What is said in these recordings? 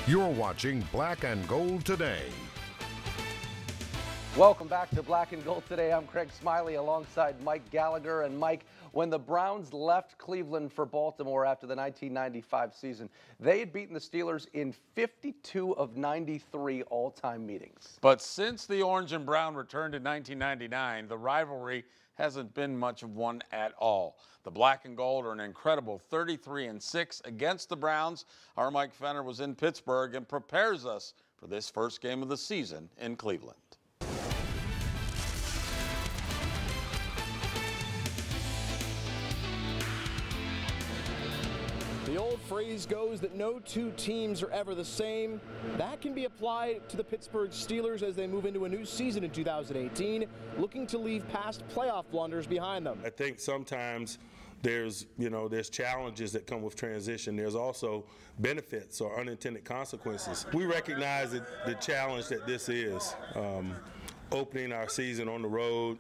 You're watching Black and Gold Today. Welcome back to Black and Gold Today. I'm Craig Smiley alongside Mike Gallagher. And Mike, when the Browns left Cleveland for Baltimore after the 1995 season, they had beaten the Steelers in 52 of 93 all-time meetings. But since the Orange and Brown returned in 1999, the rivalry hasn't been much of one at all. The Black and Gold are an incredible 33-6 against the Browns. Our Mike Fenner was in Pittsburgh and prepares us for this first game of the season in Cleveland. The old phrase goes that no two teams are ever the same. That can be applied to the Pittsburgh Steelers as they move into a new season in 2018, looking to leave past playoff blunders behind them. I think sometimes there's challenges that come with transition. There's also benefits or unintended consequences. We recognize the challenge that this is, opening our season on the road,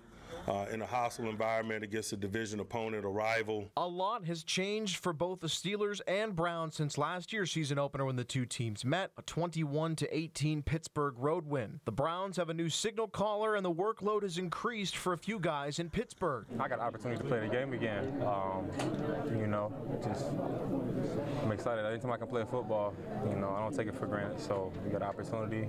in a hostile environment against a division opponent, a rival. A lot has changed for both the Steelers and Browns since last year's season opener when the two teams met, a 21-18 Pittsburgh road win. The Browns have a new signal caller, and the workload has increased for a few guys in Pittsburgh. I got the opportunity to play the game again. I'm excited. Anytime I can play football, I don't take it for granted. So we got an opportunity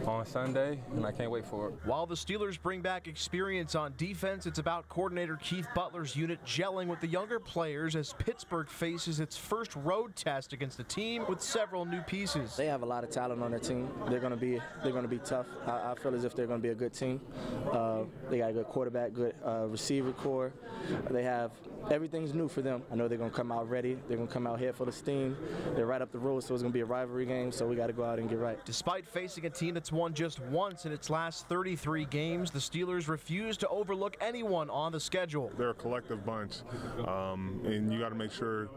on Sunday, and I can't wait for it. While the Steelers bring back experience on defense, it's about coordinator Keith Butler's unit gelling with the younger players as Pittsburgh faces its first road test against a team with several new pieces. They have a lot of talent on their team. They're going to be tough. I feel as if they're going to be a good team. They got a good quarterback, good receiver core. They have everything's new for them. I know they're going to come out ready. They're going to come out here full of steam. They're right up the road, so it's going to be a rivalry game. So we got to go out and get right. Despite facing a team that's won just once in its last 33 games, the Steelers refuse to overlook anyone on the schedule. They're a collective bunch, and you got to make sure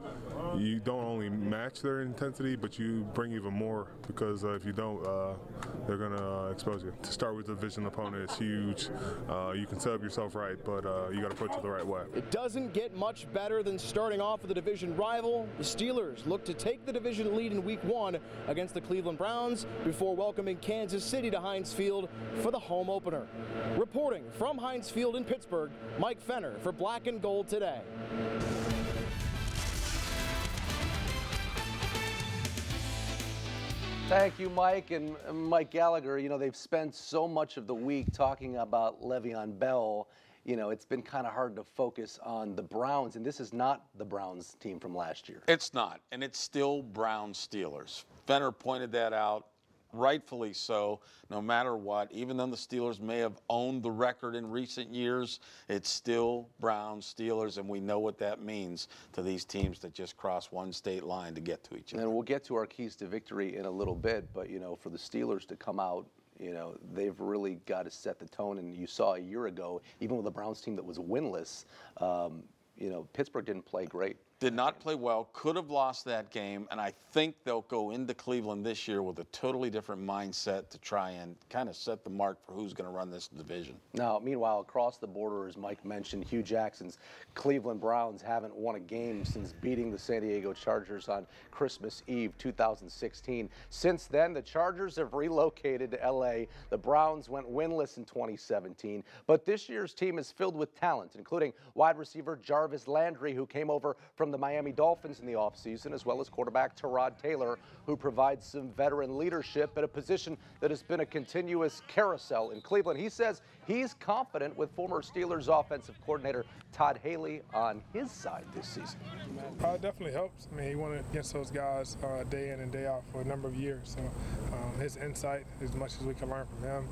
you don't only match their intensity, but you bring even more, because if you don't, they're going to expose you. To start with the division opponent, it's huge. You can set up yourself right, but you got to approach it the right way. It doesn't get much better than starting off with a division rival. The Steelers look to take the division lead in Week 1 against the Cleveland Browns before welcoming Kansas City to Heinz Field for the home opener. Reporting from Heinz Field in Pittsburgh, Mike Fenner for Black and Gold Today. Thank you, Mike. And Mike Gallagher, they've spent so much of the week talking about Le'Veon Bell. It's been kind of hard to focus on the Browns, and this is not the Browns team from last year. It's not, and it's still Brown Steelers. Fenner pointed that out, rightfully so, no matter what. Even though the Steelers may have owned the record in recent years, it's still Brown Steelers, and we know what that means to these teams that just cross one state line to get to each other. And we'll get to our keys to victory in a little bit, but, for the Steelers to come out, they've really got to set the tone. And you saw a year ago, even with a Browns team that was winless, Pittsburgh didn't play great. Did not play well, could have lost that game, and I think they'll go into Cleveland this year with a totally different mindset to try and kind of set the mark for who's going to run this division. Now, meanwhile, across the border, as Mike mentioned, Hugh Jackson's Cleveland Browns haven't won a game since beating the San Diego Chargers on Christmas Eve 2016. Since then, the Chargers have relocated to L.A. The Browns went winless in 2017, but this year's team is filled with talent, including wide receiver Jarvis Landry, who came over from the Miami Dolphins in the offseason, as well as quarterback Tyrod Taylor, who provides some veteran leadership at a position that has been a continuous carousel in Cleveland. He says he's confident with former Steelers offensive coordinator Todd Haley on his side this season. It definitely helps. He went against those guys day in and day out for a number of years. So his insight, as much as we can learn from him,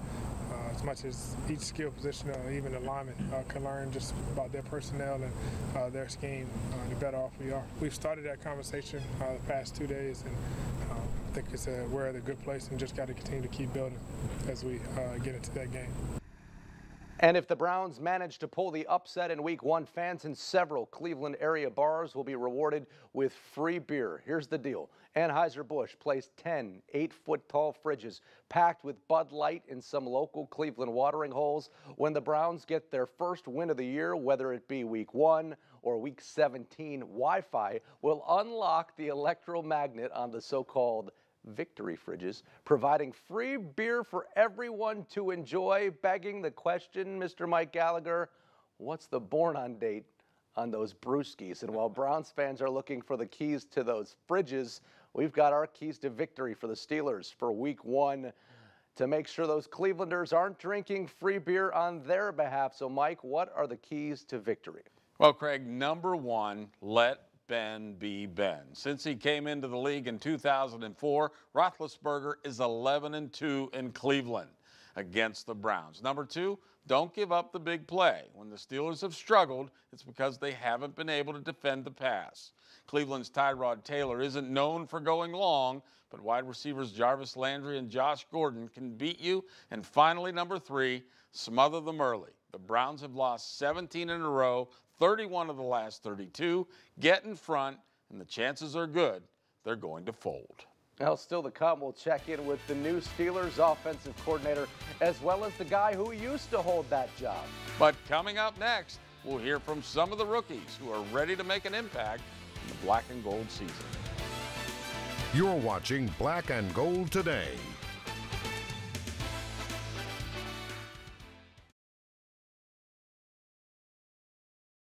as much as each skill position, even the lineman, can learn just about their personnel and their scheme, the better off we are. We've started that conversation the past 2 days, and I think we're at a good place and just got to continue to keep building as we get into that game. And if the Browns manage to pull the upset in Week 1, fans in several Cleveland area bars will be rewarded with free beer. Here's the deal. Anheuser-Busch placed 10 8-foot-tall fridges packed with Bud Light in some local Cleveland watering holes. When the Browns get their first win of the year, whether it be Week 1 or Week 17, Wi-Fi will unlock the electromagnet on the so-called Victory Fridges, providing free beer for everyone to enjoy. Begging the question, Mr. Mike Gallagher, what's the born-on date on those brewskis? And while Browns fans are looking for the keys to those fridges, we've got our keys to victory for the Steelers for Week 1 to make sure those Clevelanders aren't drinking free beer on their behalf. So, Mike, what are the keys to victory? Well, Craig, number one, let Ben be Ben. Since he came into the league in 2004, Roethlisberger is 11-2 in Cleveland against the Browns. Number two, don't give up the big play. When the Steelers have struggled, it's because they haven't been able to defend the pass. Cleveland's Tyrod Taylor isn't known for going long, but wide receivers Jarvis Landry and Josh Gordon can beat you. And finally, number three, smother them early. The Browns have lost 17 in a row, 31 of the last 32. Get in front, and the chances are good they're going to fold. Well, still to come, we'll check in with the new Steelers offensive coordinator, as well as the guy who used to hold that job. But coming up next, we'll hear from some of the rookies who are ready to make an impact in the black and gold season. You're watching Black and Gold Today.